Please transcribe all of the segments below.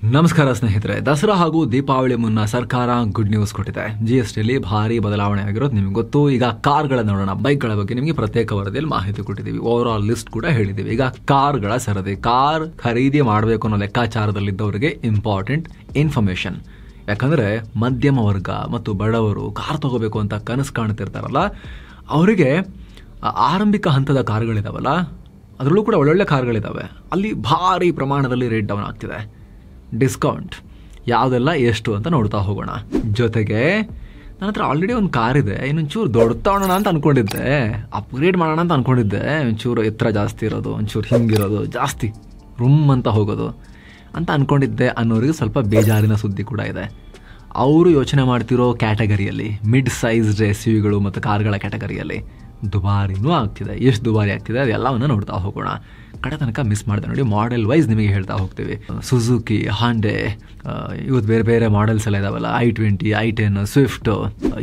ನಮಸ್ಕಾರ ಸ್ನೇಹಿತರೆ, ದಸರಾ ಹಾಗೂ ದೀಪಾವಳಿ ಮುನ್ನ ಸರ್ಕಾರ ಗುಡ್ ನ್ಯೂಸ್ ಕೊಟ್ಟಿದೆ. GSTಯಲ್ಲಿ ಭಾರಿ ಬದಲಾವಣೆ ಆಗಿರೋದು ನಿಮ್ಗೆ ಗೊತ್ತು. ಈಗ ಕಾರ್ಗಳ ನೋಡೋಣ. ಬೈಕ್ಗಳ ಬಗ್ಗೆ ನಿಮಗೆ ಪ್ರತ್ಯೇಕ ವರದಿಯಲ್ಲಿ ಮಾಹಿತಿ ಕೊಟ್ಟಿದ್ದೀವಿ. ಓವರ್ ಆಲ್ ಲಿಸ್ಟ್ ಕೂಡ ಹೇಳಿದ್ದೀವಿ. ಈಗ ಕಾರ್ಗಳ ಸರದಿ, ಕಾರ್ ಖರೀದಿ ಮಾಡಬೇಕು ಅನ್ನೋ ಲೆಕ್ಕಾಚಾರದಲ್ಲಿದ್ದವರಿಗೆ ಇಂಪಾರ್ಟೆಂಟ್ ಇನ್ಫಾರ್ಮೇಶನ್. ಯಾಕಂದ್ರೆ ಮಧ್ಯಮ ವರ್ಗ ಮತ್ತು ಬಡವರು ಕಾರ್ ತಗೋಬೇಕು ಅಂತ ಕನಸು ಕಾಣ್ತಿರ್ತಾರಲ್ಲ, ಅವರಿಗೆ ಆರಂಭಿಕ ಹಂತದ ಕಾರ್ಗಳಿದಾವಲ್ಲ, ಅದರಲ್ಲೂ ಕೂಡ ಒಳ್ಳೊಳ್ಳೆ ಕಾರ್ಗಳಿದಾವೆ. ಅಲ್ಲಿ ಭಾರಿ ಪ್ರಮಾಣದಲ್ಲಿ ರೇಟ್ ಡೌನ್ ಆಗ್ತಿದೆ. ಡಿಸ್ಕೌಂಟ್ ಯಾವುದೆಲ್ಲ ಎಷ್ಟು ಅಂತ ನೋಡ್ತಾ ಹೋಗೋಣ. ಜೊತೆಗೆ ನನ್ನ ಹತ್ರ ಆಲ್ರೆಡಿ ಒಂದು ಕಾರ್ ಇದೆ, ಇನ್ನೊಂಚೂರು ದೊಡ್ಡ ತಗೊಳ್ಳೋಣ ಅಂತ ಅನ್ಕೊಂಡಿದ್ದೆ, ಅಪ್ಗ್ರೇಡ್ ಮಾಡೋಣ ಅಂತ ಅನ್ಕೊಂಡಿದ್ದೆ. ಒಂಚೂರು ಎತ್ತರ ಜಾಸ್ತಿ ಇರೋದು, ಒಂಚೂರು ಹಿಂಗಿರೋದು, ಜಾಸ್ತಿ ರೂಮ್ ಅಂತ ಹೋಗೋದು ಅಂತ ಅನ್ಕೊಂಡಿದ್ದೆ ಅನ್ನೋರಿಗೆ ಸ್ವಲ್ಪ ಬೇಜಾರಿನ ಸುದ್ದಿ ಕೂಡ ಇದೆ. ಅವರು ಯೋಚನೆ ಮಾಡ್ತಿರೋ ಕ್ಯಾಟಗರಿಯಲ್ಲಿ ಮಿಡ್ ಸೈಜ್ಡ್ SUVಗಳು ಮತ್ತು ಕಾರ್ಗಳ ಕ್ಯಾಟಗರಿಯಲ್ಲಿ ದುಬಾರಿನೂ ಆಗ್ತಿದೆ. ಎಷ್ಟು ದುಬಾರಿ ಆಗ್ತಿದೆ ಅದೆಲ್ಲವನ್ನು ನೋಡ್ತಾ ಹೋಗೋಣ. ಕಡೆ ತನಕ ಮಿಸ್ ಮಾಡಿದೆ ನೋಡಿ. ಮಾಡೆಲ್ ವೈಸ್ ನಿಮಗೆ ಹೇಳ್ತಾ ಹೋಗ್ತೀವಿ. ಸುಜುಕಿ, ಹಾಂಡೆ, ಇವತ್ತು ಬೇರೆ ಬೇರೆ ಮಾಡೆಲ್ಸ್ ಎಲ್ಲ ಇದಾವಲ್ಲ, i20, i10, ಸ್ವಿಫ್ಟ್,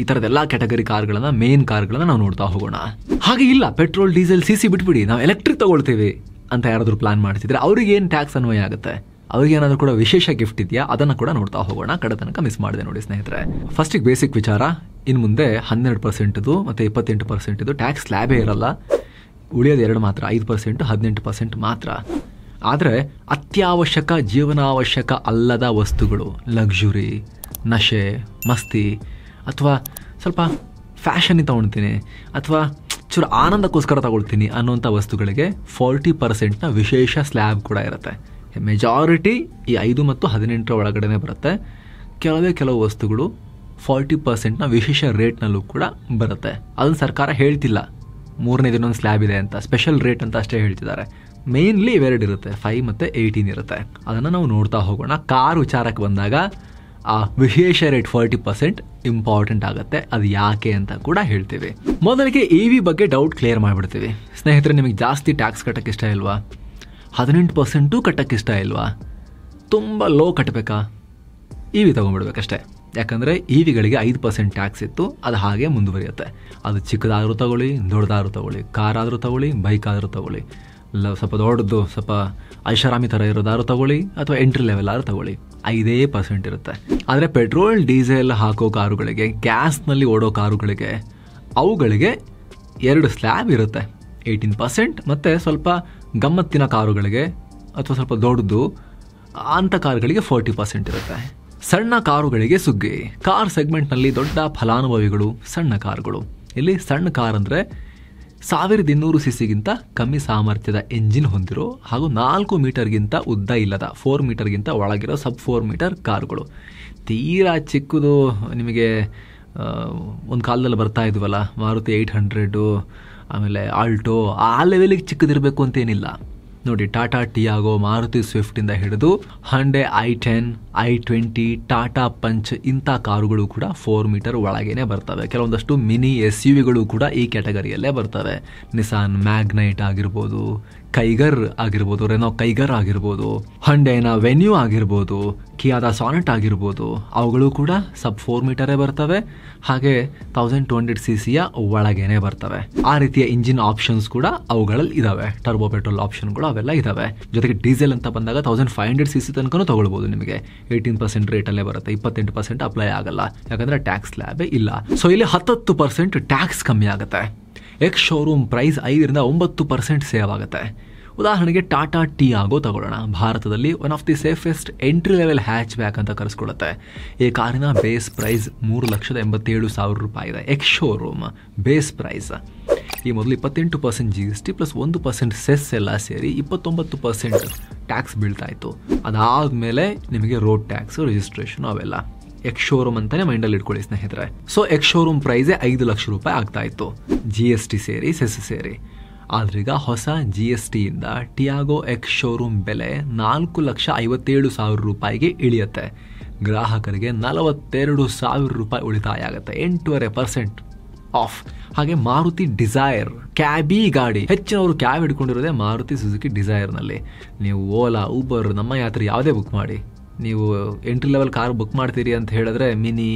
ಈ ಥರದ್ದೆಲ್ಲ ಕ್ಯಾಟಗರಿ ಕಾರ್ಗಳನ್ನ, ಮೇನ್ ಕಾರ್ಗಳನ್ನ ನಾವು ನೋಡ್ತಾ ಹೋಗೋಣ. ಹಾಗೆ ಇಲ್ಲ, ಪೆಟ್ರೋಲ್, ಡೀಸೆಲ್, CC ಬಿಟ್ಬಿಡಿ, ನಾವು ಎಲೆಕ್ಟ್ರಿಕ್ ತಗೊಳ್ತೀವಿ ಅಂತ ಯಾರಾದರೂ ಪ್ಲಾನ್ ಮಾಡ್ತಿದ್ರೆ ಅವ್ರಿಗೆ ಏನು ಟ್ಯಾಕ್ಸ್ ಅನ್ವಯ ಆಗುತ್ತೆ, ಅವ್ರಿಗೆ ಏನಾದರೂ ಕೂಡ ವಿಶೇಷ ಗಿಫ್ಟ್ ಇದೆಯಾ, ಅದನ್ನು ಕೂಡ ನೋಡ್ತಾ ಹೋಗೋಣ. ಕಡೆ ತನಕ ಮಿಸ್ ಮಾಡಿದೆ ನೋಡಿ ಸ್ನೇಹಿತರೆ. ಫಸ್ಟಿಗೆ ಬೇಸಿಕ್ ವಿಚಾರ. ಇನ್ನು ಮುಂದೆ 12% ಮತ್ತು 28% ಟ್ಯಾಕ್ಸ್ ಸ್ಲ್ಯಾಬೇ ಇರಲ್ಲ. ಉಳಿಯೋದು ಎರಡು ಮಾತ್ರ, 5%, 18% ಮಾತ್ರ. ಆದರೆ ಅತ್ಯವಶ್ಯಕ, ಜೀವನಾವಶ್ಯಕ ಅಲ್ಲದ ವಸ್ತುಗಳು, ಲಕ್ಸುರಿ, ನಶೆ, ಮಸ್ತಿ, ಅಥವಾ ಸ್ವಲ್ಪ ಫ್ಯಾಷನ್ ತಗೊಳ್ತೀನಿ, ಅಥವಾ ಚೂರು ಆನಂದಕ್ಕೋಸ್ಕರ ತಗೊಳ್ತೀನಿ ಅನ್ನೋಂಥ ವಸ್ತುಗಳಿಗೆ 40% ವಿಶೇಷ ಸ್ಲ್ಯಾಬ್ ಕೂಡ ಇರುತ್ತೆ. ಮೆಜಾರಿಟಿ ಈ 5 ಮತ್ತು 18 ಒಳಗಡೆ ಬರುತ್ತೆ. ಕೆಲವು ವಸ್ತುಗಳು 40% ವಿಶೇಷ ರೇಟ್ನಲ್ಲೂ ಕೂಡ ಬರುತ್ತೆ. ಅದನ್ನು ಸರ್ಕಾರ ಹೇಳ್ತಿಲ್ಲ, 3ನೇ ದಿನೊಂದು ಸ್ಲ್ಯಾಬ್ ಇದೆ ಅಂತ, ಸ್ಪೆಷಲ್ ರೇಟ್ ಅಂತ ಅಷ್ಟೇ ಹೇಳ್ತಿದ್ದಾರೆ. ಮೇನ್ಲಿ ಇವೆರಡು ಇರುತ್ತೆ, 5 ಮತ್ತು 18 ಇರುತ್ತೆ. ಅದನ್ನು ನಾವು ನೋಡ್ತಾ ಹೋಗೋಣ. ಕಾರ್ ವಿಚಾರಕ್ಕೆ ಬಂದಾಗ ಆ ವಿಶೇಷ ರೇಟ್ 40% ಇಂಪಾರ್ಟೆಂಟ್ ಆಗುತ್ತೆ. ಅದು ಯಾಕೆ ಅಂತ ಕೂಡ ಹೇಳ್ತೀವಿ. ಮೊದಲಿಗೆ EV ಬಗ್ಗೆ ಡೌಟ್ ಕ್ಲಿಯರ್ ಮಾಡಿಬಿಡ್ತೀವಿ. ಸ್ನೇಹಿತರೆ, ನಿಮಗೆ ಜಾಸ್ತಿ ಟ್ಯಾಕ್ಸ್ ಕಟ್ಟಕ್ಕೆ ಇಷ್ಟ ಇಲ್ವಾ? 18% ಕಟ್ಟಕ್ಕೆ ಇಷ್ಟ ಇಲ್ವಾ? ತುಂಬ ಲೋ ಕಟ್ಟಬೇಕಾ? EV ತೊಗೊಂಡ್ಬಿಡ್ಬೇಕಷ್ಟೇ. ಯಾಕಂದರೆ EVಗಳಿಗೆ 5% ಟ್ಯಾಕ್ಸ್ ಇತ್ತು, ಅದು ಹಾಗೆ ಮುಂದುವರಿಯುತ್ತೆ. ಅದು ಚಿಕ್ಕದಾದರೂ ತಗೊಳ್ಳಿ, ದೊಡ್ಡದಾದರೂ ತಗೊಳ್ಳಿ, ಕಾರ್ ಆದರೂ ತಗೊಳ್ಳಿ, ಬೈಕ್ ಆದರೂ ತಗೊಳ್ಳಿ, ಸ್ವಲ್ಪ ದೊಡ್ಡದು, ಸ್ವಲ್ಪ ಐಷಾರಾಮಿ ಥರ ಇರೋದಾದ್ರು ತಗೊಳ್ಳಿ, ಅಥವಾ ಎಂಟ್ರಿ ಲೆವೆಲ್ ಆದ್ರೂ ತಗೊಳ್ಳಿ, 5% ಇರುತ್ತೆ. ಆದರೆ ಪೆಟ್ರೋಲ್, ಡೀಸೆಲ್ ಹಾಕೋ ಕಾರುಗಳಿಗೆ, ಗ್ಯಾಸ್ನಲ್ಲಿ ಓಡೋ ಕಾರುಗಳಿಗೆ, ಅವುಗಳಿಗೆ 2 ಸ್ಲ್ಯಾಬ್ ಇರುತ್ತೆ. 18% ಮತ್ತು ಸ್ವಲ್ಪ ಗಮ್ಮತ್ತಿನ ಕಾರುಗಳಿಗೆ ಅಥವಾ ಸ್ವಲ್ಪ ದೊಡ್ಡದು ಅಂಥ ಕಾರುಗಳಿಗೆ 40% ಇರುತ್ತೆ. ಸಣ್ಣ ಕಾರುಗಳಿಗೆ ಸುಗ್ಗಿ. ಕಾರ್ ಸೆಗ್ಮೆಂಟ್ನಲ್ಲಿ ದೊಡ್ಡ ಫಲಾನುಭವಿಗಳು ಸಣ್ಣ ಕಾರುಗಳು. ಇಲ್ಲಿ ಸಣ್ಣ ಕಾರ್ ಅಂದರೆ 1200 CCಗಿಂತ ಕಮ್ಮಿ ಸಾಮರ್ಥ್ಯದ ಎಂಜಿನ್ ಹೊಂದಿರೋ ಹಾಗೂ 4 ಮೀಟರ್ಗಿಂತ ಉದ್ದ ಇಲ್ಲದ, 4 ಮೀಟರ್ಗಿಂತ ಒಳಗಿರೋ ಸಬ್ 4 ಮೀಟರ್ ಕಾರುಗಳು. ತೀರಾ ಚಿಕ್ಕದು ನಿಮಗೆ ಒಂದು ಕಾಲದಲ್ಲಿ ಬರ್ತಾ ಇದ್ವಲ್ಲ, ಮಾರುತಿ 800, ಆಮೇಲೆ ಆಲ್ಟೋ, ಆ ಲೆವೆಲಿಗೆ ಚಿಕ್ಕದಿರಬೇಕು ಅಂತೇನಿಲ್ಲ ನೋಡಿ. ಟಾಟಾ ಟಿಯಾಗೋ, ಮಾರುತಿ ಸ್ವಿಫ್ಟಿಂದ ಹಿಡಿದು ಹಾಂಡೆ i10, i20, ಟಾಟಾ ಪಂಚ್, ಇಂಥ ಕಾರುಗಳು ಕೂಡ 4 ಮೀಟರ್ ಒಳಗೇನೆ ಬರ್ತವೆ. ಕೆಲವೊಂದಷ್ಟು ಮಿನಿ SUVಗಳು ಕೂಡ ಈ ಕ್ಯಾಟಗರಿಯಲ್ಲೇ ಬರ್ತವೆ. ನಿಸಾನ್ ಮ್ಯಾಗ್ನೈಟ್ ಆಗಿರ್ಬೋದು, ಕೈಗರ್ ಆಗಿರ್ಬೋದು, ರೆನೋ ಕೈಗರ್ ಆಗಿರ್ಬೋದು, ಹಾಂಡೆನ ವೆನ್ಯೂ ಆಗಿರ್ಬೋದು, ಕಿಯಾದ ಸಾನೆಟ್ ಆಗಿರ್ಬೋದು, ಅವುಗಳು ಕೂಡ ಸಬ್ 4 ಮೀಟರೇ ಬರ್ತವೆ. ಹಾಗೆ 1200 CCಯ ಒಳಗೇನೆ ಬರ್ತವೆ. ಆ ರೀತಿಯ ಇಂಜಿನ್ ಆಪ್ಷನ್ಸ್ ಕೂಡ ಅವುಗಳಲ್ಲಿ ಇದಾವೆ. ಟರ್ಬೋ ಪೆಟ್ರೋಲ್ ಆಪ್ಷನ್ಗಳು ಅವೆಲ್ಲ ಇದಾವೆ. ಜೊತೆಗೆ ಡೀಸೆಲ್ ಅಂತ ಬಂದಾಗ 1500 CC ತನಕ ತಗೊಳ್ಬೋದು. ನಿಮಗೆ 18% ರೇಟಲ್ಲೇ ಬರುತ್ತೆ, 28% ಅಪ್ಲೈ ಆಗಲ್ಲ, ಯಾಕಂದ್ರೆ ಟ್ಯಾಕ್ಸ್ ಸ್ಲ್ಯಾಬೇ ಇಲ್ಲ. ಸೊ ಇಲ್ಲಿ 10% ಟ್ಯಾಕ್ಸ್ ಕಮ್ಮಿ ಆಗುತ್ತೆ. ಎಕ್ಸ್ ಶೋರೂಮ್ ಪ್ರೈಸ್ 5ರಿಂದ 9% ಸೇವ್ ಆಗುತ್ತೆ. ಉದಾಹರಣೆಗೆ ಟಾಟಾ ಟಿಯಾಗೋ ತಗೊಳ್ಳೋಣ. ಭಾರತದಲ್ಲಿ one of the safest entry level hatchback ಅಂತ ಕರೆಸ್ಕೊಳ್ಳುತ್ತೆ. ಈ ಕಾರಿನ ಬೇಸ್ ಪ್ರೈಸ್ 3,87,000 ರೂಪಾಯಿ ಇದೆ. Ex showroom base price. ಈ ಮೊದಲು 28% GST ಪ್ಲಸ್ 1% ಸೆಸ್ ಎಲ್ಲ ಸೇರಿ 29% ಟ್ಯಾಕ್ಸ್ ಬೀಳ್ತಾ ಇತ್ತು. ಅದಾದ್ಮೇಲೆ ನಿಮಗೆ ರೋಡ್ ಟ್ಯಾಕ್ಸ್, ರಿಜಿಸ್ಟ್ರೇಷನ್ ಅವೆಲ್ಲ. ಎಕ್ಸ್ ಶೋರೂಮ್ ಅಂತಾನೆ ಮೈಂಡಲ್ಲಿ ಇಟ್ಕೊಳ್ಳಿ ಸ್ನೇಹಿತರೆ. ಸೊ ಎಕ್ಸ್ ಶೋರೂಮ್ ಪ್ರೈಸೇ 5 ಲಕ್ಷ ರೂಪಾಯಿ ಆಗ್ತಾ ಇತ್ತು, GST ಸೇರಿ, ಸೆಸ್ ಸೇರಿ. ಆದ್ರೀಗ ಹೊಸ GSTಯಿಂದ ಟಿಯಾಗೋ ಎಕ್ಸ್ ಶೋರೂಮ್ ಬೆಲೆ 4,57,000 ರೂಪಾಯಿಗೆ ಇಳಿಯುತ್ತೆ. ಗ್ರಾಹಕರಿಗೆ 42,000 ರೂಪಾಯಿ ಉಳಿತಾಯ ಆಗುತ್ತೆ, 8.5% ಆಫ್. ಹಾಗೆ ಮಾರುತಿ ಡಿಸೈರ್ ಕ್ಯಾಬಿ ಗಾಡಿ, ಹೆಚ್ಚಿನವರು ಕ್ಯಾಬ್ ಹಿಡ್ಕೊಂಡಿರೋದೇ ಮಾರುತಿ ಸುಜುಕಿ ಡಿಸೈರ್ನಲ್ಲಿ. ನೀವು ಓಲಾ, ಊಬರ್, ನಮ್ಮ ಯಾತ್ರೆ ಯಾವುದೇ ಬುಕ್ ಮಾಡಿ, ನೀವು ಎಂಟ್ರಿ ಲೆವೆಲ್ ಕಾರ್ ಬುಕ್ ಮಾಡ್ತೀರಿ ಅಂತ ಹೇಳಿದ್ರೆ, ಮಿನಿ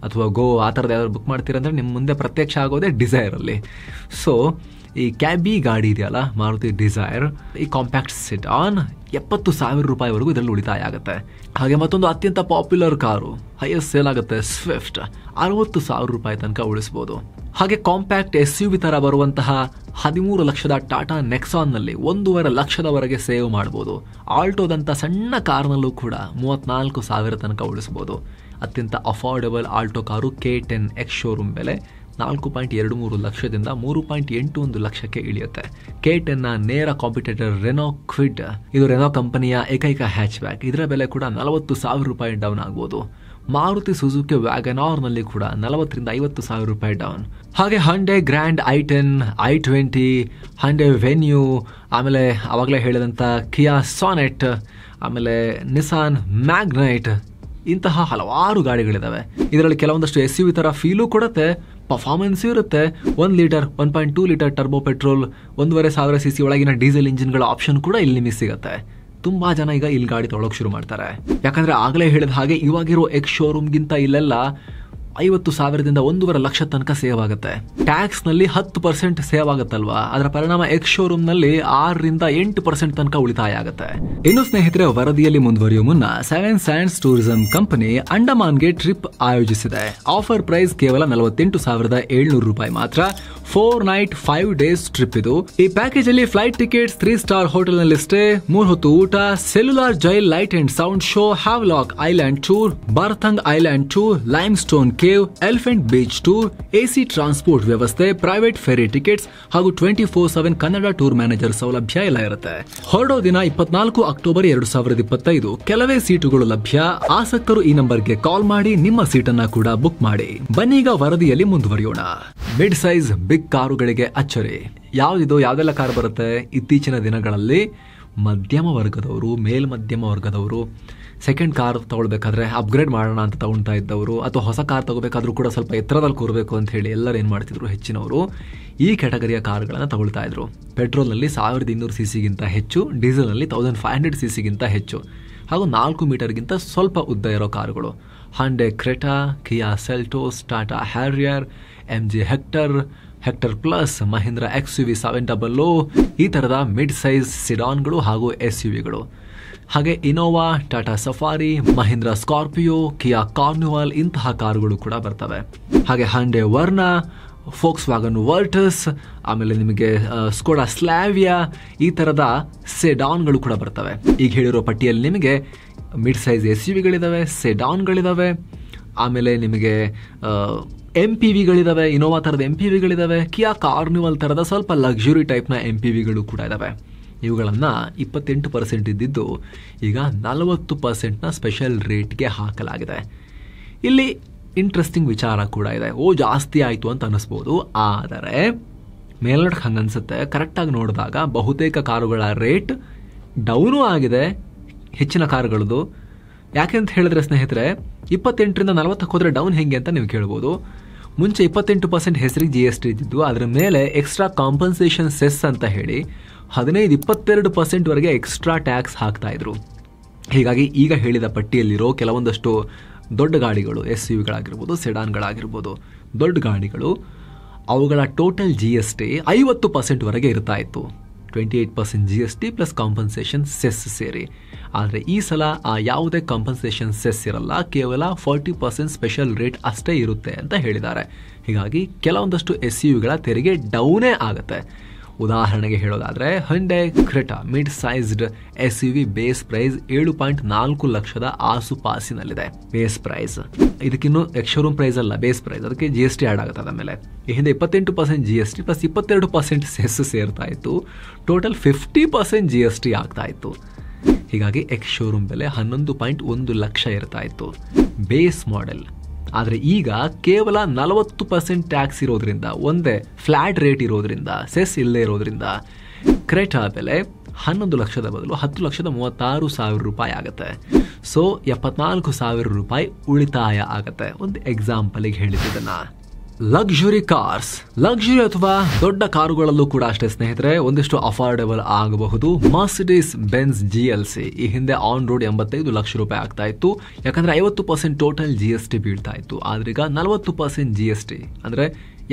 ಅಥವಾ ಗೋ ಆ ಥರದ್ದು ಯಾವ್ದಾದ್ರು ಬುಕ್ ಮಾಡ್ತೀರಿ ಅಂದರೆ ನಿಮ್ಮ ಮುಂದೆ ಪ್ರತ್ಯಕ್ಷ ಆಗೋದೇ ಡಿಸೈರಲ್ಲಿ. ಸೊ ಈ ಕ್ಯಾಬಿ ಗಾಡಿ ಇದೆಯಲ್ಲ, ಮಾರುತಿ ಡಿಸೈರ್, ಈ ಕಾಂಪ್ಯಾಕ್ಟ್ ಸೆಡಾನ್ 70,000 ರೂಪಾಯಿವರೆಗೂ ಇದರಲ್ಲಿ ಉಳಿತಾಯ ಆಗುತ್ತೆ. ಹಾಗೆ ಮತ್ತೊಂದು ಅತ್ಯಂತ ಪಾಪ್ಯುಲರ್ ಕಾರು, ಹೈಯೆಸ್ಟ್ ಸೇಲ್ ಆಗುತ್ತೆ, ಸ್ವಿಫ್ಟ್, 60,000 ರೂಪಾಯಿ ತನಕ ಉಳಿಸಬಹುದು. ಹಾಗೆ ಕಾಂಪ್ಯಾಕ್ಟ್ SUV ತರ ಬರುವಂತಹ 13 ಲಕ್ಷದ ಟಾಟಾ ನೆಕ್ಸಾನ್ ನಲ್ಲಿ 1.5 ಲಕ್ಷದವರೆಗೆ ಸೇವ್ ಮಾಡಬಹುದು. ಆಲ್ಟೋದಂತ ಸಣ್ಣ ಕಾರ್ನಲ್ಲೂ ಕೂಡ 34,000 ತನಕ ಉಳಿಸಬಹುದು. ಅತ್ಯಂತ affordable Alto car K10 X showroom ಬೆಲೆ 4.23 ಲಕ್ಷದಿಂದ 3.81 ಲಕ್ಷಕ್ಕೆ ಇಳಿಯುತ್ತೆ. K10 ನ ನೇರ ಕಾಂಪಿಟೇಟರ್ ರೆನೋ ಕ್ವಿಡ್, ಇದು ರೆನೋ ಕಂಪನಿಯ ಏಕೈಕ ಹ್ಯಾಚ್ ಬ್ಯಾಕ್, ಇದರ ಬೆಲೆ ಕೂಡ 40,000 ರೂಪಾಯಿ ಡೌನ್ ಆಗಬಹುದು. ಮಾರುತಿ ಸುಜುಕಿ ವ್ಯಾಗನಾರ್ ನಲ್ಲಿ ಕೂಡ 40,000 ರಿಂದ 50,000 ರೂಪಾಯಿ ಡೌನ್. ಹಾಗೆ ಹಂಡೆ ಗ್ರ್ಯಾಂಡ್ i10, i20, ಹಂಡೆ ವೆನ್ಯೂ, ಆಮೇಲೆ ಅವಾಗಲೇ ಹೇಳಿದಂತ ಕಿಯಾ ಸಾನೆಟ್, ಆಮೇಲೆ ನಿಸಾನ್ ಮ್ಯಾಗ್ನೈಟ್, ಇಂತಹ ಹಲವಾರು ಗಾಡಿಗಳಿದಾವೆ. ಇದರಲ್ಲಿ ಕೆಲವೊಂದಷ್ಟು SUV ತರ ಫೀಲು ಕೊಡುತ್ತೆ, ಪರ್ಫಾರ್ಮೆನ್ಸ್ ಇರುತ್ತೆ. 1 litre 1.2 litre turbo petrol, 1,500 cc ಒಳಗಿನ ಡೀಸೆಲ್ ಇಂಜಿನ್ಗಳ ಆಪ್ಷನ್ ಕೂಡ ಇಲ್ಲಿ ನಿಮಗೆ ಸಿಗುತ್ತೆ. ತುಂಬಾ ಜನ ಈಗ ಇಲ್ಲಿ ಗಾಡಿ ತೊಗೊಳಕ್ ಶುರು ಮಾಡ್ತಾರೆ. ಯಾಕಂದ್ರೆ ಆಗಲೇ ಹೇಳಿದ ಹಾಗೆ ಇವಾಗಿರೋ ಎಕ್ಸ್ ಶೋರೂಮ್ಗಿಂತ ಇಲ್ಲೆಲ್ಲ 50,000 ದಿಂದ 1.5 ಲಕ್ಷ ತನಕ ಸೇವ್ ಆಗುತ್ತೆ. ಟ್ಯಾಕ್ಸ್ ನಲ್ಲಿ 10% ಸೇವ್ ಆಗುತ್ತಲ್ವಾ, ಅದರ ಪರಿಣಾಮ ಎಕ್ಸ್ ಶೋರೂಮ್ ನಲ್ಲಿ 6 ರಿಂದ 8% ತನಕ ಉಳಿತಾಯ ಆಗುತ್ತೆ. ಇನ್ನು ಸ್ನೇಹಿತರೆ, ವರದಿಯಲ್ಲಿ ಮುಂದುವರಿಯುವ ಮುನ್ನ ಸೆವೆನ್ ಸ್ಯಾಂಡ್ಸ್ ಟೂರಿಸಂ ಕಂಪನಿ ಅಂಡಮಾನ್ಗೆ ಟ್ರಿಪ್ ಆಯೋಜಿಸಿದೆ. ಆಫರ್ ಪ್ರೈಸ್ ಕೇವಲ 48,700 ರೂಪಾಯಿ ಮಾತ್ರ. 4 ನೈಟ್ 5 ಡೇಸ್ ಟ್ರಿಪ್ ಇದು. ಈ ಪ್ಯಾಕೇಜ್ ಅಲ್ಲಿ ಫ್ಲೈಟ್ ಟಿಕೆಟ್ಸ್, 3 ಸ್ಟಾರ್ ಹೋಟೆಲ್ ನಲ್ಲಿ ಸ್ಟೇ, 3 ಹೊತ್ತು ಊಟ, cellular jail light and sound show, Havelock island tour, Baratang island tour, limestone cave, elephant beach tour, AC transport ವ್ಯವಸ್ಥೆ, ಪ್ರೈವೇಟ್ ಫೆರಿ ಟಿಕೆಟ್ಸ್ ಹಾಗೂ 24/7 Kannada tour manager ಸೌಲಭ್ಯ ಎಲ್ಲ ಇರುತ್ತೆ. ಹೊರಡೋ ದಿನ 24 ಅಕ್ಟೋಬರ್ 2025. ಕೆಲವೇ ಸೀಟುಗಳು ಲಭ್ಯ. ಆಸಕ್ತರು ಈ ನಂಬರ್ಗೆ ಕಾಲ್ ಮಾಡಿ ನಿಮ್ಮ ಸೀಟನ್ನ ಕೂಡ ಬುಕ್ ಮಾಡಿ. ಬನ್ನೀಗ ವರದಿಯಲ್ಲಿ ಮುಂದುವರಿಯೋಣ. ಮಿಡ್ ಸೈಜ್ ಬಿಗ್ ಕಾರುಗಳಿಗೆ ಅಚ್ಚರಿ. ಯಾವ್ದೆಲ್ಲ ಕಾರ್ ಬರುತ್ತೆ? ಇತ್ತೀಚಿನ ದಿನಗಳಲ್ಲಿ ಮಧ್ಯಮ ವರ್ಗದವರು, ಮೇಲ್ಮಧ್ಯಮ ವರ್ಗದವರು ಸೆಕೆಂಡ್ ಕಾರ್ ತಗೊಳ್ಬೇಕಾದ್ರೆ ಅಪ್ಗ್ರೇಡ್ ಮಾಡೋಣ ಅಂತ ತಗೊಳ್ತಾ ಇದ್ದವರು, ಅಥವಾ ಹೊಸ ಕಾರ್ ತಗೋಬೇಕಾದ್ರೂ ಕೂಡ ಸ್ವಲ್ಪ ಎತ್ತರದಲ್ಲಿ ಕೂರಬೇಕು ಅಂತ ಹೇಳಿ ಎಲ್ಲರೂ ಏನ್ ಮಾಡ್ತಿದ್ರು, ಹೆಚ್ಚಿನವರು ಈ ಕ್ಯಾಟಗರಿಯ ಕಾರ್ಗಳನ್ನು ತಗೊಳ್ತಾ ಇದ್ರು. ಪೆಟ್ರೋಲ್ನಲ್ಲಿ 1200 cc ಹೆಚ್ಚು, ಡೀಸೆಲ್ನಲ್ಲಿ 1500 cc ಹೆಚ್ಚು, ಹಾಗೂ 4 ಮೀಟರ್ಗಿಂತ ಸ್ವಲ್ಪ ಉದ್ದ ಇರೋ ಕಾರುಗಳು. Hyundai Creta, Kia Seltos, Tata Harrier, MG Hector plus, Mahindra XUV 700, ಈ ತರದ ಮಿಡ್ ಸೈಜ್ ಸಿಡಾನ್ಗಳು ಹಾಗೂ SUVಗಳು. ಹಾಗೆ Innova, Tata Safari, Mahindra Scorpio, Kia Carnival, ಇಂತಹ ಕಾರುಗಳು ಕೂಡ ಬರ್ತವೆ. ಹಾಗೆ ಹಂಡೆ ವರ್ನಾ, ಫೋಕ್ಸ್ ವ್ಯಾಗನ್ ವರ್ಟಸ್, ಆಮೇಲೆ ನಿಮಗೆ ಸ್ಕೋಡಾ ಸ್ಲಾವಿಯಾ, ಈ ತರದ ಸೆಡಾನ್ಗಳು ಕೂಡ ಬರ್ತವೆ. ಈಗ ಹೇಳಿರೋ ಪಟ್ಟಿಯಲ್ಲಿ ನಿಮಗೆ ಮಿಡ್ ಸೈಜ್ SUVಗಳಿದಾವೆ, ಸೆಡಾನ್ಗಳಿದಾವೆ, ಆಮೇಲೆ ನಿಮಗೆ MPVಗಳಿದಾವೆ, ಇನೋವಾ ತರದ MPVಗಳಿದಾವೆ, ಕಿಯಾ ಕಾರ್ನಿವಲ್ ತರದ ಸ್ವಲ್ಪ ಲಕ್ಸುರಿ ಟೈಪ್ನ MPVಗಳು ಕೂಡ ಇದಾವೆ. ಇವುಗಳನ್ನ 28% ಇದ್ದಿದ್ದು ಈಗ 40% ಸ್ಪೆಷಲ್ ರೇಟ್ಗೆ ಹಾಕಲಾಗಿದೆ. ಇಲ್ಲಿ ಇಂಟ್ರೆಸ್ಟಿಂಗ್ ವಿಚಾರ ಕೂಡ ಇದೆ. ಜಾಸ್ತಿ ಆಯ್ತು ಅಂತ ಅನಿಸ್ಬೋದು, ಆದರೆ ಮೇಲ್ನೋಟಕ್ಕೆ ಹಂಗನ್ಸುತ್ತೆ. ಕರೆಕ್ಟಾಗಿ ನೋಡಿದಾಗ ಬಹುತೇಕ ಕಾರುಗಳ ರೇಟ್ ಡೌನು ಆಗಿದೆ, ಹೆಚ್ಚಿನ ಕಾರುಗಳದು. ಯಾಕೆ ಅಂತ ಹೇಳಿದ್ರೆ ಸ್ನೇಹಿತರೆ, 28 ರಿಂದ 40 ಹೋದ್ರೆ ಡೌನ್ ಹೆಂಗೆ ಅಂತ ನೀವು ಕೇಳ್ಬೋದು. ಮುಂಚೆ 28% ಹೆಸರಿಗೆ GST ಇದ್ದಿದ್ದು, ಅದರ ಮೇಲೆ ಎಕ್ಸ್ಟ್ರಾ ಕಾಂಪನ್ಸೇಷನ್ ಸೆಸ್ ಅಂತ ಹೇಳಿ 15-22% ವರೆಗೆ ಎಕ್ಸ್ಟ್ರಾ ಟ್ಯಾಕ್ಸ್ ಹಾಕ್ತಾ ಇದ್ರು. ಹೀಗಾಗಿ ಈಗ ಹೇಳಿದ ಪಟ್ಟಿಯಲ್ಲಿರೋ ಕೆಲವೊಂದಷ್ಟು ದೊಡ್ಡ ಗಾಡಿಗಳು, SUVಗಳಾಗಿರ್ಬೋದು, ಸೆಡಾನ್ಗಳಾಗಿರ್ಬೋದು, ದೊಡ್ಡ ಗಾಡಿಗಳು, ಅವುಗಳ ಟೋಟಲ್ GST 50% ವರೆಗೆ ಇರ್ತಾ ಇತ್ತು. 28% GST ಪ್ಲಸ್ ಕಾಂಪನ್ಸೇಷನ್ ಸೆಸ್ ಸೇರಿ. ಆದರೆ ಈ ಸಲ ಯಾವುದೇ ಕಾಂಪನ್ಸೇಷನ್ ಸೆಸ್ ಇರಲ್ಲ, ಕೇವಲ 40% ಸ್ಪೆಷಲ್ ರೇಟ್ ಅಷ್ಟೇ ಇರುತ್ತೆ ಅಂತ ಹೇಳಿದ್ದಾರೆ. ಹೀಗಾಗಿ ಕೆಲವೊಂದಷ್ಟು SUVಗಳ ತೆರಿಗೆ ಡೌನೇ ಆಗುತ್ತೆ. ಉದಾಹರಣೆಗೆ ಹೇಳೋದಾದ್ರೆ Hyundai Creta mid sized SUV base price 7.4 ಲಕ್ಷದ ಆಸುಪಾಸಿನಲ್ಲಿದೆ. ಬೇಸ್ ಪ್ರೈಸ್ ಇದಕ್ಕಿನ್ನು ಎಕ್ಸ್-ಶೋರೂಮ್ ಪ್ರೈಸ್ ಅಲ್ಲ, ಬೇಸ್ ಪ್ರೈಸ್. ಅದಕ್ಕೆ GST ಆಡ್ ಆಗುತ್ತೆ. ಅದ ಮೇಲೆ ಈ ಹಿಂದೆ 28% GST ಪ್ಲಸ್ 22% ಸೆಸ್ ಸೇರ್ತಾ ಇತ್ತು. ಟೋಟಲ್ 50% GST ಆಗ್ತಾ ಇತ್ತು. ಹೀಗಾಗಿ ಎಕ್ಸ್-ಶೋರೂಮ್ ಬೆಲೆ 11.1 ಲಕ್ಷ ಇರ್ತಾ ಇತ್ತು ಬೇಸ್ ಮಾಡೆಲ್. ಆದರೆ ಈಗ ಕೇವಲ 40% ಟ್ಯಾಕ್ಸ್ ಇರೋದ್ರಿಂದ, ಒಂದೇ ಫ್ಲಾಟ್ ರೇಟ್ ಇರೋದ್ರಿಂದ, ಸೆಸ್ ಇಲ್ಲದೆ ಇರೋದ್ರಿಂದ ಕ್ರೆಟಾ ಬೆಲೆ 11 ಲಕ್ಷದ ಬದಲು 10,36,000 ರೂಪಾಯಿ ಆಗುತ್ತೆ. ಸೊ 74,000 ರೂಪಾಯಿ ಉಳಿತಾಯ ಆಗುತ್ತೆ. ಒಂದು ಎಕ್ಸಾಂಪಲ್ಗೆ ಹೇಳಿದ್ದನ್ನ. ಲಕ್ಸುರಿ ಕಾರ್ಸ್, ಲಕ್ಸುರಿ ಅಥವಾ ದೊಡ್ಡ ಕಾರುಗಳಲ್ಲೂ ಕೂಡ ಅಷ್ಟೇ ಸ್ನೇಹಿತರೆ, ಒಂದಿಷ್ಟು ಅಫೋರ್ಡೆಬಲ್ ಆಗಬಹುದು. ಮರ್ಸಿಡೀಸ್ ಬೆನ್ಸ್ GLC ಈ ಹಿಂದೆ ಆನ್ ರೋಡ್ 85 ಲಕ್ಷ ರೂಪಾಯಿ ಆಗ್ತಾ ಇತ್ತು. ಯಾಕಂದ್ರೆ 50% ಟೋಟಲ್ GST ಬೀಳ್ತಾ ಇತ್ತು. ಆದ್ರೀಗ 40% GST ಅಂದ್ರೆ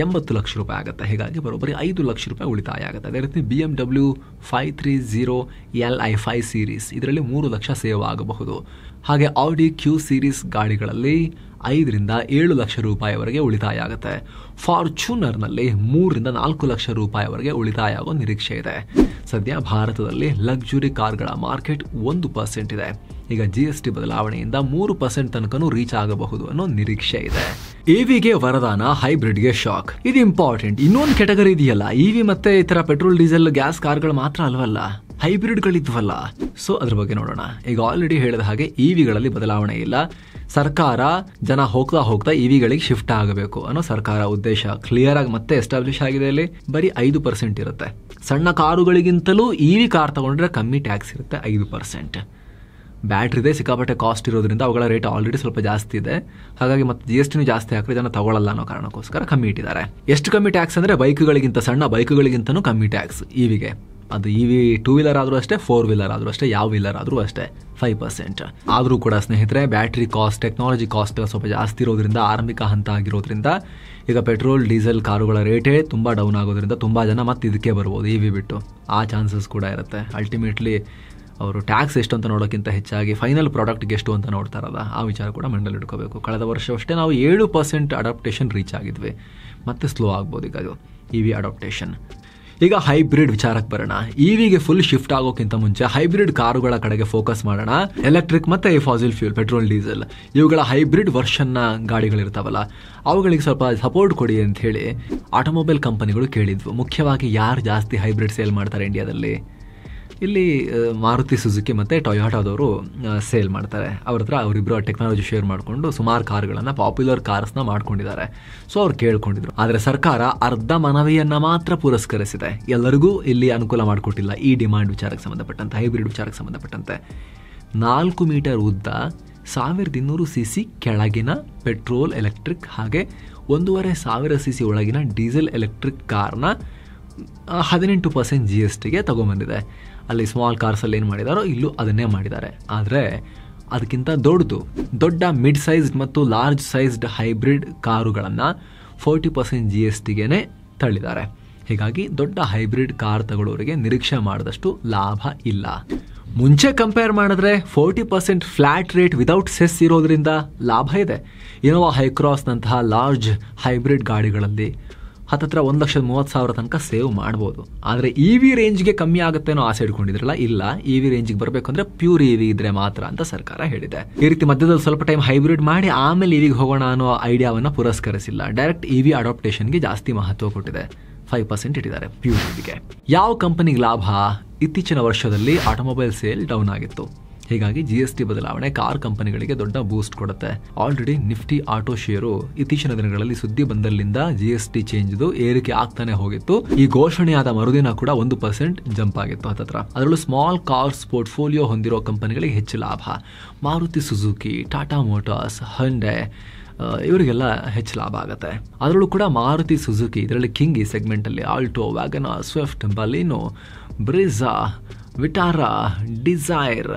80 ಲಕ್ಷ ರೂಪಾಯಿ ಆಗುತ್ತೆ. ಹೀಗಾಗಿ ಬರೋಬ್ಬರಿ 5 ಲಕ್ಷ ರೂಪಾಯಿ ಉಳಿತಾಯ ಆಗುತ್ತೆ. ಅದೇ ರೀತಿ BMW 530Li 5 ಸೀರೀಸ್ ಇದರಲ್ಲಿ 3 ಲಕ್ಷ ಸೇವ್ ಆಗಬಹುದು. ಹಾಗೆ Audi Q ಸೀರೀಸ್ ಗಾಡಿಗಳಲ್ಲಿ 5 ರಿಂದ 7 ಲಕ್ಷ ರೂಪಾಯಿವರೆಗೆ ಉಳಿತಾಯ ಆಗುತ್ತೆ. ಫಾರ್ಚೂನರ್ನಲ್ಲಿ 3 ರಿಂದ 4 ಲಕ್ಷ ರೂಪಾಯಿವರೆಗೆ ಉಳಿತಾಯ ಆಗೋ ನಿರೀಕ್ಷೆ ಇದೆ. ಸದ್ಯ ಭಾರತದಲ್ಲಿ ಲಕ್ಸುರಿ ಕಾರ್ಗಳ ಮಾರ್ಕೆಟ್ 1% ಇದೆ. ಈಗ GST ಬದಲಾವಣೆಯಿಂದ 3% ತನಕನೂ ರೀಚ್ ಆಗಬಹುದು ಅನ್ನೋ ನಿರೀಕ್ಷೆ ಇದೆ. EVಗೆ ವರದಾನ, ಹೈಬ್ರಿಡ್ಗೆ ಶಾಕ್. ಇದು ಇಂಪಾರ್ಟೆಂಟ್. ಇನ್ನೊಂದು ಕೆಟಗರಿ ಇದೆಯಲ್ಲ, EV ಮತ್ತೆ ಈ ತರ ಪೆಟ್ರೋಲ್ ಡೀಸೆಲ್ ಗ್ಯಾಸ್ ಕಾರ್ಗಳು ಮಾತ್ರ ಅಲ್ವಲ್ಲ, ಹೈಬ್ರಿಡ್ಗಳಿದ್ವಲ್ಲ. ಸೊ ಅದ್ರ ಬಗ್ಗೆ ನೋಡೋಣ. ಈಗ ಆಲ್ರೆಡಿ ಹೇಳಿದ ಹಾಗೆ EVಗಳಲ್ಲಿ ಬದಲಾವಣೆ ಇಲ್ಲ. ಸರ್ಕಾರ ಜನ ಹೋಗ್ತಾ ಹೋಗ್ತಾ EVಗಳಿಗೆ ಶಿಫ್ಟ್ ಆಗಬೇಕು ಅನ್ನೋ ಸರ್ಕಾರ ಉದ್ದೇಶ ಕ್ಲಿಯರ್ ಆಗಿ ಮತ್ತೆ ಎಸ್ಟಾಬ್ಲಿಷ್ ಆಗಿದೆ. ಇಲ್ಲಿ ಬರೀ 5% ಇರುತ್ತೆ. ಸಣ್ಣ ಕಾರುಗಳಿಗಿಂತಲೂ EV ಕಾರ್ ತಗೊಂಡ್ರೆ ಕಮ್ಮಿ ಟ್ಯಾಕ್ಸ್ ಇರುತ್ತೆ, 5%. ಬ್ಯಾಟ್ರಿದೆ ಸಿಕ್ಕಾಪಟ್ಟೆ ಕಾಸ್ಟ್ ಇರೋದ್ರಿಂದ ಅವುಗಳ ರೇಟ್ ಆಲ್ರೆಡಿ ಸ್ವಲ್ಪ ಜಾಸ್ತಿ ಇದೆ. ಹಾಗಾಗಿ ಮತ್ತೆ GSTನೂ ಜಾಸ್ತಿ ಹಾಕಿದ್ರೆ ಜನ ತಗೊಳ್ಳಲ್ಲ ಅನ್ನೋ ಕಾರಣಕ್ಕೋಸ್ಕರ ಕಮ್ಮಿ ಇಟ್ಟಿದ್ದಾರೆ. ಎಷ್ಟು ಕಮ್ಮಿ ಟ್ಯಾಕ್ಸ್ ಅಂದ್ರೆ ಬೈಕ್ಗಳಿಗಿಂತ, ಸಣ್ಣ ಬೈಕ್ಗಳಿಗಿಂತನೂ ಕಮ್ಮಿ ಟ್ಯಾಕ್ಸ್ EVಗೆ. ಅದು EV 2 ವೀಲರ್ ಆದ್ರೂ ಅಷ್ಟೇ, 4 ವೀಲರ್ ಆದ್ರೂ ಅಷ್ಟೇ, ಯಾವ ವೀಲರ್ ಆದ್ರೂ ಅಷ್ಟೇ 5%. ಆದ್ರೂ ಕೂಡ ಸ್ನೇಹಿತರೆ, ಬ್ಯಾಟ್ರಿ ಕಾಸ್ಟ್, ಟೆಕ್ನಾಲಜಿ ಕಾಸ್ಟ್ ಸ್ವಲ್ಪ ಜಾಸ್ತಿ ಇರೋದ್ರಿಂದ, ಆರಂಭಿಕ ಹಂತ ಆಗಿರೋದ್ರಿಂದ ಈಗ ಪೆಟ್ರೋಲ್ ಡೀಸೆಲ್ ಕಾರುಗಳ ರೇಟೇ ತುಂಬಾ ಡೌನ್ ಆಗೋದ್ರಿಂದ ತುಂಬಾ ಜನ ಮತ್ತೆ ಇದಕ್ಕೆ ಬರ್ಬೋದು, EV ಬಿಟ್ಟು. ಆ ಚಾನ್ಸಸ್ ಕೂಡ ಇರುತ್ತೆ. ಅಲ್ಟಿಮೇಟ್ಲಿ ಅವರು ಟ್ಯಾಕ್ಸ್ ಎಷ್ಟು ಅಂತ ನೋಡೋಕ್ಕಿಂತ ಹೆಚ್ಚಾಗಿ ಫೈನಲ್ ಪ್ರಾಡಕ್ಟ್ಗೆ ಎಷ್ಟು ಅಂತ ನೋಡ್ತಾರಲ್ಲ, ಆ ವಿಚಾರ ಕೂಡ ಮೈಂಡಲ್ಲಿ ಇಟ್ಕೋಬೇಕು. ಕಳೆದ ವರ್ಷವಷ್ಟೇ ನಾವು 7% ಅಡಾಪ್ಟೇಷನ್ ರೀಚ್ ಆಗಿದ್ವಿ. ಮತ್ತೆ ಸ್ಲೋ ಆಗ್ಬೋದು ಈಗ ಅದು EV ಅಡಾಪ್ಟೇಷನ್. ಈಗ ಹೈಬ್ರಿಡ್ ವಿಚಾರಕ್ಕೆ ಬರೋಣ. EVಗೆ ಫುಲ್ ಶಿಫ್ಟ್ ಆಗೋಕ್ಕಿಂತ ಮುಂಚೆ ಹೈಬ್ರಿಡ್ ಕಾರುಗಳ ಕಡೆಗೆ ಫೋಕಸ್ ಮಾಡೋಣ. ಎಲೆಕ್ಟ್ರಿಕ್ ಮತ್ತೆ ಫಾಸಿಲ್ ಫ್ಯೂಲ್, ಪೆಟ್ರೋಲ್ ಡೀಸೆಲ್ ಇವುಗಳ ಹೈಬ್ರಿಡ್ ವರ್ಷನ್ನ ಗಾಡಿಗಳಿರ್ತಾವಲ್ಲ, ಅವುಗಳಿಗೆ ಸ್ವಲ್ಪ ಸಪೋರ್ಟ್ ಕೊಡಿ ಅಂತ ಹೇಳಿ ಆಟೋಮೊಬೈಲ್ ಕಂಪನಿಗಳು ಕೇಳಿದ್ವು. ಮುಖ್ಯವಾಗಿ ಯಾರು ಜಾಸ್ತಿ ಹೈಬ್ರಿಡ್ ಸೇಲ್ ಮಾಡ್ತಾರೆ ಇಂಡಿಯಾದಲ್ಲಿ? ಇಲ್ಲಿ ಮಾರುತಿ ಸುಜುಕಿ ಮತ್ತು ಟೊಯೋಟಾದವರು ಸೇಲ್ ಮಾಡ್ತಾರೆ. ಅವ್ರ ಹತ್ರ ಅವರಿಬ್ಬರು ಟೆಕ್ನಾಲಜಿ ಶೇರ್ ಮಾಡಿಕೊಂಡು ಸುಮಾರು ಕಾರ್ಗಳನ್ನು, ಪಾಪ್ಯುಲರ್ ಕಾರ್ಸ್ನ ಮಾಡ್ಕೊಂಡಿದ್ದಾರೆ. ಸೊ ಅವ್ರು ಕೇಳ್ಕೊಂಡಿದ್ರು. ಆದರೆ ಸರ್ಕಾರ ಅರ್ಧ ಮನವಿಯನ್ನು ಮಾತ್ರ ಪುರಸ್ಕರಿಸಿದೆ. ಎಲ್ಲರಿಗೂ ಇಲ್ಲಿ ಅನುಕೂಲ ಮಾಡಿಕೊಟ್ಟಿಲ್ಲ. ಈ ಡಿಮಾಂಡ್ ವಿಚಾರಕ್ಕೆ ಸಂಬಂಧಪಟ್ಟಂತೆ, ಹೈಬ್ರಿಡ್ ವಿಚಾರಕ್ಕೆ ಸಂಬಂಧಪಟ್ಟಂತೆ 4 ಮೀಟರ್ ಉದ್ದ, 1200 cc ಕೆಳಗಿನ ಪೆಟ್ರೋಲ್ ಎಲೆಕ್ಟ್ರಿಕ್ ಹಾಗೆ 1,500 cc ಒಳಗಿನ ಡೀಸೆಲ್ ಎಲೆಕ್ಟ್ರಿಕ್ ಕಾರ್ನ 18% GSTಗೆ ತಗೊಂಬಂದಿದೆ. ಅಲ್ಲಿ ಸ್ಮಾಲ್ ಕಾರ್ಸಲ್ಲಿ ಏನು ಮಾಡಿದಾರೋ ಇಲ್ಲೂ ಅದನ್ನೇ ಮಾಡಿದ್ದಾರೆ. ಆದರೆ ಅದಕ್ಕಿಂತ ದೊಡ್ಡ ಮಿಡ್ ಸೈಜ್ಡ್ ಮತ್ತು ಲಾರ್ಜ್ ಸೈಜ್ಡ್ ಹೈಬ್ರಿಡ್ ಕಾರುಗಳನ್ನು 40% GSTಗೆ ತಳ್ಳಿದ್ದಾರೆ. ಹೀಗಾಗಿ ದೊಡ್ಡ ಹೈಬ್ರಿಡ್ ಕಾರ್ ತಗೊಳ್ಳೋರಿಗೆ ನಿರೀಕ್ಷೆ ಮಾಡಿದಷ್ಟು ಲಾಭ ಇಲ್ಲ. ಮುಂಚೆ ಕಂಪೇರ್ ಮಾಡಿದ್ರೆ 40% ಫ್ಲಾಟ್ ರೇಟ್ ವಿದೌಟ್ ಸೆಸ್ ಇರೋದ್ರಿಂದ ಲಾಭ ಇದೆ. ಇನೋವಾ ಹೈಕ್ರಾಸ್ನಂತಹ ಲಾರ್ಜ್ ಹೈಬ್ರಿಡ್ ಗಾಡಿಗಳಲ್ಲಿ ಹತ್ತತ್ರ 1,30,000 ತನಕ ಸೇವ್ ಮಾಡ್ಬೋದು. ಆದರೆ EV ರೇಂಜ್ಗೆ ಕಮ್ಮಿ ಆಗುತ್ತೆ ಅನ್ನೋ ಆಸೆ ಇಟ್ಕೊಂಡಿದ್ರಲ್ಲ, ಇಲ್ಲ, EV ರೇಂಜ್ಗೆ ಬರಬೇಕು ಅಂದ್ರೆ ಪ್ಯೂರ್ EV ಇದ್ರೆ ಮಾತ್ರ ಅಂತ ಸರ್ಕಾರ ಹೇಳಿದೆ. ಈ ರೀತಿ ಮಧ್ಯದಲ್ಲಿ ಸ್ವಲ್ಪ ಟೈಮ್ ಹೈಬ್ರಿಡ್ ಮಾಡಿ ಆಮೇಲೆ EVಗೆ ಹೋಗೋಣ ಅನ್ನೋ ಐಡಿಯಾವನ್ನ ಪುರಸ್ಕರಿಸಿಲ್ಲ. ಡೈರೆಕ್ಟ್ EV ಅಡಾಪ್ಟೇಷನ್ಗೆ ಜಾಸ್ತಿ ಮಹತ್ವ ಕೊಟ್ಟಿದೆ. 5% ಇಟ್ಟಿದ್ದಾರೆ ಪ್ಯೂರ್ EVಗೆ. ಯಾವ ಕಂಪನಿಗೆ ಲಾಭ? ಇತ್ತೀಚಿನ ವರ್ಷದಲ್ಲಿ ಆಟೋಮೊಬೈಲ್ ಸೇಲ್ ಡೌನ್ ಆಗಿತ್ತು. ಹೀಗಾಗಿ GST ಬದಲಾವಣೆ ಕಾರ್ ಕಂಪನಿಗಳಿಗೆ ದೊಡ್ಡ ಬೂಸ್ಟ್ ಕೊಡುತ್ತೆ. ಆಲ್ರೆಡಿ ನಿಫ್ಟಿ ಆಟೋ ಶೇರು ಇತ್ತೀಚಿನ ದಿನಗಳಲ್ಲಿ ಸುದ್ದಿ ಬಂದಲ್ಲಿಂದ GST ಚೇಂಜ್ದು ಏರಿಕೆ ಆಗ್ತಾನೆ ಹೋಗಿತ್ತು. ಈ ಘೋಷಣೆಯಾದ ಮರುದಿನ ಕೂಡ 1% ಜಂಪ್ ಆಗಿತ್ತು ಹತ್ತತ್ರ. ಅದರಲ್ಲೂ ಸ್ಮಾಲ್ ಕಾರ್ಸ್ ಪೋರ್ಟ್ಫೋಲಿಯೋ ಹೊಂದಿರೋ ಕಂಪನಿಗಳಿಗೆ ಹೆಚ್ಚು ಲಾಭ. ಮಾರುತಿ ಸುಜುಕಿ, ಟಾಟಾ ಮೋಟಾರ್ಸ್, ಹಂಡೈ ಇವರಿಗೆಲ್ಲ ಹೆಚ್ಚು ಲಾಭ ಆಗುತ್ತೆ. ಅದರಲ್ಲೂ ಕೂಡ ಮಾರುತಿ ಸುಜುಕಿ ಇದರಲ್ಲಿ ಕಿಂಗ್. ಈ ಸೆಗ್ಮೆಂಟಲ್ಲಿ Alto, WagonR, Swift, Baleno, Brezza, Vitara, Dzire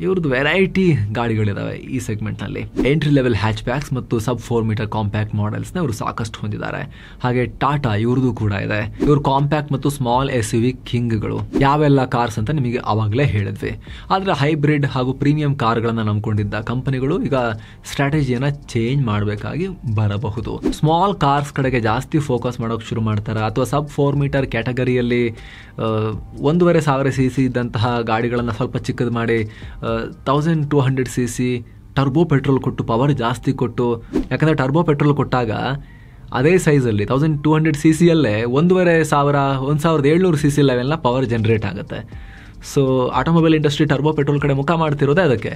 ಇವ್ರದ್ದು ವೆರೈಟಿ ಗಾಡಿಗಳಿದಾವೆ ಈ ಸೆಗ್ಮೆಂಟ್ನಲ್ಲಿ. ಎಂಟ್ರಿ ಲೆವೆಲ್ ಹ್ಯಾಚ್ ಬ್ಯಾಕ್ಸ್ ಮತ್ತು ಸಬ್ 4 ಮೀಟರ್ ಕಾಂಪ್ಯಾಕ್ಟ್ ಮಾಡೆಲ್ಸ್ನ ಇವರು ಸಾಕಷ್ಟು ಹೊಂದಿದ್ದಾರೆ. ಹಾಗೆ ಟಾಟಾ ಇವ್ರದ್ದು ಕೂಡ ಇದೆ. ಇವರು ಕಾಂಪ್ಯಾಕ್ಟ್ ಮತ್ತು ಸ್ಮಾಲ್ SUV ಕಿಂಗ್ಗಳು. ಯಾವೆಲ್ಲ ಕಾರ್ಸ್ ಅಂತ ನಿಮಗೆ ಆವಾಗಲೇ ಹೇಳಿದ್ವಿ. ಆದರೆ ಹೈಬ್ರಿಡ್ ಹಾಗೂ ಪ್ರೀಮಿಯಂ ಕಾರ್ಗಳನ್ನು ನಂಬ್ಕೊಂಡಿದ್ದ ಕಂಪನಿಗಳು ಈಗ ಸ್ಟ್ರಾಟಜಿಯನ್ನು ಚೇಂಜ್ ಮಾಡಬೇಕಾಗಿ ಬರಬಹುದು. ಸ್ಮಾಲ್ ಕಾರ್ಸ್ ಕಡೆಗೆ ಜಾಸ್ತಿ ಫೋಕಸ್ ಮಾಡೋಕೆ ಶುರು ಮಾಡ್ತಾರೆ, ಅಥವಾ ಸಬ್ 4 ಮೀಟರ್ ಕ್ಯಾಟಗರಿಯಲ್ಲಿ 1,500 cc ಇದ್ದಂತಹ ಗಾಡಿಗಳನ್ನು ಸ್ವಲ್ಪ ಚಿಕ್ಕದು ಮಾಡಿ 1,200 cc ಟರ್ಬೋ ಪೆಟ್ರೋಲ್ ಕೊಟ್ಟು, ಪವರ್ ಜಾಸ್ತಿ ಕೊಟ್ಟು, ಯಾಕಂದರೆ ಟರ್ಬೋ ಪೆಟ್ರೋಲ್ ಕೊಟ್ಟಾಗ ಅದೇ ಸೈಜಲ್ಲಿ 1,200 cc ಯಲ್ಲೇ 1,700 cc ಲೆವೆಲ್ನ ಪವರ್ ಜನರೇಟ್ ಆಗುತ್ತೆ. So automobile industry turbo petrol ಕಡೆ ಮುಖ ಮಾಡ್ತಿರೋದೇ ಅದಕ್ಕೆ.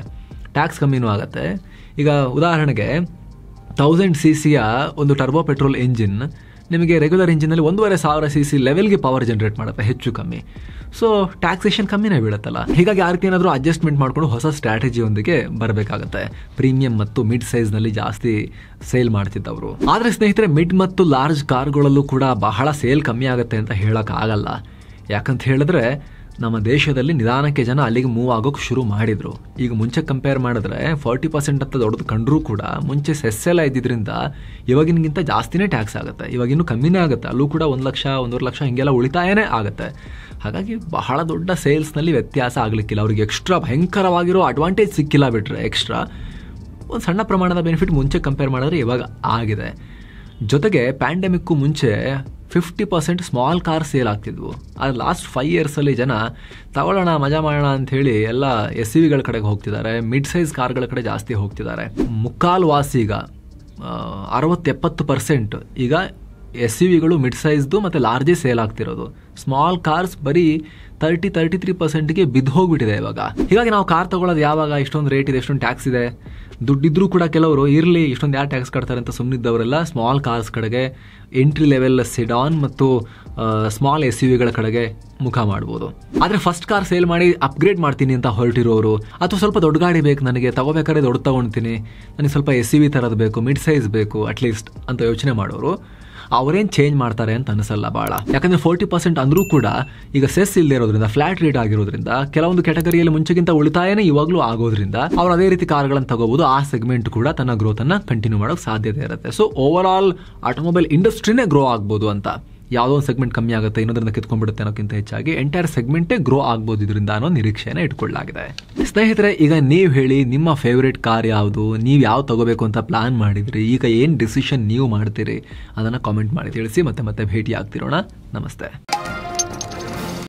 ಟ್ಯಾಕ್ಸ್ ಕಮ್ಮಿನೂ ಆಗುತ್ತೆ. ಈಗ ಉದಾಹರಣೆಗೆ 1000 cc ಒಂದು ಟರ್ಬೋ ಪೆಟ್ರೋಲ್ ಎಂಜಿನ್ ನಿಮಗೆ ರೆಗ್ಯುಲರ್ ಇಂಜಿನಲ್ಲಿ 1,500 cc ಲೆವೆಲ್ಗೆ ಪವರ್ ಜನರೇಟ್ ಮಾಡುತ್ತೆ, ಹೆಚ್ಚು ಕಮ್ಮಿ. ಸೊ ಟ್ಯಾಕ್ಸೇಷನ್ ಕಮ್ಮಿನೇ ಬೀಳುತ್ತಲ್ಲ. ಹೀಗಾಗಿ ಆ ರೀತಿ ಏನಾದರೂ ಅಡ್ಜಸ್ಟ್ಮೆಂಟ್ ಮಾಡಿಕೊಂಡು ಹೊಸ ಸ್ಟ್ರಾಟಜಿಯೊಂದಿಗೆ ಬರಬೇಕಾಗುತ್ತೆ. ಪ್ರೀಮಿಯಂ ಮತ್ತು ಮಿಡ್ ಸೈಜ್ನಲ್ಲಿ ಜಾಸ್ತಿ ಸೇಲ್ ಮಾಡ್ತಿದ್ದವರು. ಆದರೆ ಸ್ನೇಹಿತರೆ, ಮಿಡ್ ಮತ್ತು ಲಾರ್ಜ್ ಕಾರ್ಗಳಲ್ಲೂ ಕೂಡ ಬಹಳ ಸೇಲ್ ಕಮ್ಮಿ ಆಗುತ್ತೆ ಅಂತ ಹೇಳೋಕ್ಕಾಗಲ್ಲ. ಯಾಕಂತ ಹೇಳಿದ್ರೆ ನಮ್ಮ ದೇಶದಲ್ಲಿ ನಿಧಾನಕ್ಕೆ ಜನ ಅಲ್ಲಿಗೆ ಮೂವ್ ಆಗೋಕೆ ಶುರು ಮಾಡಿದ್ರು. ಈಗ ಮುಂಚೆ ಕಂಪೇರ್ ಮಾಡಿದ್ರೆ 40% ಅಂತ ದೊಡ್ಡದು ಕಂಡ್ರೂ ಕೂಡ ಮುಂಚೆ ಸೆಸ್ ಎಲ್ಲ ಇದ್ದಿದ್ರಿಂದ ಇವಾಗಿನಗಿಂತ ಜಾಸ್ತಿನೇ ಟ್ಯಾಕ್ಸ್ ಆಗುತ್ತೆ. ಇವಾಗಿನ್ನೂ ಕಮ್ಮಿನೇ ಆಗುತ್ತೆ, ಅಲ್ಲೂ ಕೂಡ 1 ಲಕ್ಷ 1.5 ಲಕ್ಷ ಹಿಂಗೆಲ್ಲ ಉಳಿತಾಯನೇ ಆಗುತ್ತೆ. ಹಾಗಾಗಿ ಬಹಳ ದೊಡ್ಡ ಸೇಲ್ಸ್ನಲ್ಲಿ ವ್ಯತ್ಯಾಸ ಆಗಲಿಕ್ಕಿಲ್ಲ. ಅವ್ರಿಗೆ ಎಕ್ಸ್ಟ್ರಾ ಭಯಂಕರವಾಗಿರೋ ಅಡ್ವಾಂಟೇಜ್ ಸಿಕ್ಕಿಲ್ಲ ಬಿಟ್ಟರೆ ಎಕ್ಸ್ಟ್ರಾ ಒಂದು ಸಣ್ಣ ಪ್ರಮಾಣದ ಬೆನಿಫಿಟ್ ಮುಂಚೆ ಕಂಪೇರ್ ಮಾಡಿದ್ರೆ ಇವಾಗ ಆಗಿದೆ. ಜೊತೆಗೆ ಪ್ಯಾಂಡಮಿಕ್ಕು ಮುಂಚೆ 50% ಸ್ಮಾಲ್ ಕಾರ್ ಸೇಲ್ ಆಗ್ತಿದ್ವು. ಆದರೆ ಲಾಸ್ಟ್ 5 ಇಯರ್ಸಲ್ಲಿ ಜನ ತಗೊಳ್ಳೋಣ ಮಜಾ ಮಾಡೋಣ ಅಂಥೇಳಿ ಎಲ್ಲ SUVಗಳ ಕಡೆಗೆ ಹೋಗ್ತಿದ್ದಾರೆ, ಮಿಡ್ ಸೈಜ್ ಕಾರ್ಗಳ ಕಡೆ ಜಾಸ್ತಿ ಹೋಗ್ತಿದ್ದಾರೆ. ಮುಕ್ಕಾಲು ವಾಸಿ ಈಗ 60-70% ಈಗ SUVಗಳು ಮಿಡ್ ಸೈಜ್ದು ಮತ್ತು ಲಾರ್ಜೇ ಸೇಲ್ ಆಗ್ತಿರೋದು. ಸ್ಮಾಲ್ ಕಾರ್ಸ್ ಬರೀ 30-33%ಗೆ ಬಿದ್ದು ಹೋಗ್ಬಿಟ್ಟಿದೆ ಇವಾಗ. ಹೀಗಾಗಿ ನಾವು ಕಾರ್ ತಗೊಳ್ಳೋದು ಯಾವಾಗ, ಇಷ್ಟೊಂದು ರೇಟ್ ಇದೆ, ಇಷ್ಟೊಂದು ಟ್ಯಾಕ್ಸ್ ಇದೆ, ದುಡ್ಡಿದ್ರೂ ಕೂಡ ಕೆಲವರು ಇರಲಿ ಇಷ್ಟೊಂದು ಯಾರು ಟ್ಯಾಕ್ಸ್ ಕಟ್ತಾರೆ ಅಂತ ಸುಮ್ಮನಿದ್ದವರೆಲ್ಲ ಸ್ಮಾಲ್ ಕಾರ್ಸ್ ಕಡೆಗೆ, ಎಂಟ್ರಿ ಲೆವೆಲ್ ಸೆಡಾನ್ ಮತ್ತು ಸ್ಮಾಲ್ SUVಗಳ ಕಡೆಗೆ ಮುಖ ಮಾಡ್ಬೋದು. ಆದರೆ ಫಸ್ಟ್ ಕಾರ್ ಸೇಲ್ ಮಾಡಿ ಅಪ್ಗ್ರೇಡ್ ಮಾಡ್ತೀನಿ ಅಂತ ಹೊರಟಿರೋರು, ಅಥವಾ ಸ್ವಲ್ಪ ದೊಡ್ಡ ಗಾಡಿ ಬೇಕು ನನಗೆ, ತಗೋಬೇಕಾದ್ರೆ ದೊಡ್ಡ ತಗೊಳ್ತೀನಿ, ನನಗೆ ಸ್ವಲ್ಪ SUV ಥರದ್ದು ಬೇಕು, ಮಿಡ್ ಸೈಜ್ ಬೇಕು ಅಟ್ಲೀಸ್ಟ್ ಅಂತ ಯೋಚನೆ ಮಾಡೋರು ಅವರೇನು ಚೇಂಜ್ ಮಾಡ್ತಾರೆ ಅಂತ ಅನಿಸಲ್ಲ ಭಾಳ. ಯಾಕಂದರೆ 40% ಅಂದರೂ ಕೂಡ ಈಗ ಸೆಸ್ ಇಲ್ಲದೆ ಇರೋದ್ರಿಂದ, ಫ್ಲಾಟ್ ರೇಟ್ ಆಗಿರೋದ್ರಿಂದ, ಕೆಲವೊಂದು ಕ್ಯಾಟಗರಿಯಲ್ಲಿ ಮುಂಚೆಗಿಂತ ಉಳಿತಾಯನೇ ಇವಾಗಲೂ ಆಗೋದ್ರಿಂದ ಅವ್ರು ಅದೇ ರೀತಿ ಕಾರ್ಗಳನ್ನು ತಗೋಬಹುದು. ಆ ಸೆಗ್ಮೆಂಟ್ ಕೂಡ ತನ್ನ ಗ್ರೋತನ್ನು ಕಂಟಿನ್ಯೂ ಮಾಡೋಕ್ಕೆ ಸಾಧ್ಯತೆ ಇರುತ್ತೆ. ಸೊ ಓವರ್ ಆಲ್ ಆಟೋಮೊಬೈಲ್ ಇಂಡಸ್ಟ್ರಿನೇ ಗ್ರೋ ಆಗ್ಬೋದು ಅಂತ. ಯಾವುದೋ ಒಂದು ಸೆಗ್ಮೆಂಟ್ ಕಮ್ಮಿ ಆಗುತ್ತೆ, ಇನ್ನೊಂದರಿಂದ ಕಿತ್ಕೊಂಡ್ಬಿಡುತ್ತೆ ಅನ್ನೋಕ್ಕಿಂತ ಹೆಚ್ಚಾಗಿ ಎಂಟೈರ್ ಸೆಗ್ಮೆಂಟೇ ಗ್ರೋ ಆಗ್ಬೋದು ಇದರಿಂದ ಅನ್ನೋ ನಿರೀಕ್ಷೆನ ಇಟ್ಕೊಳ್ಳಲಾಗಿದೆ. ಸ್ನೇಹಿತರೆ, ಈಗ ನೀವು ಹೇಳಿ ನಿಮ್ಮ ಫೇವ್ರೇಟ್ ಕಾರ್ ಯಾವುದು, ನೀವು ಯಾವ ತಗೋಬೇಕು ಅಂತ ಪ್ಲಾನ್ ಮಾಡಿದ್ರಿ, ಈಗ ಏನು ಡಿಸಿಷನ್ ನೀವು ಮಾಡ್ತೀರಿ ಅದನ್ನು ಕಾಮೆಂಟ್ ಮಾಡಿ ತಿಳಿಸಿ. ಮತ್ತೆ ಭೇಟಿ ಆಗ್ತಿರೋಣ. ನಮಸ್ತೆ.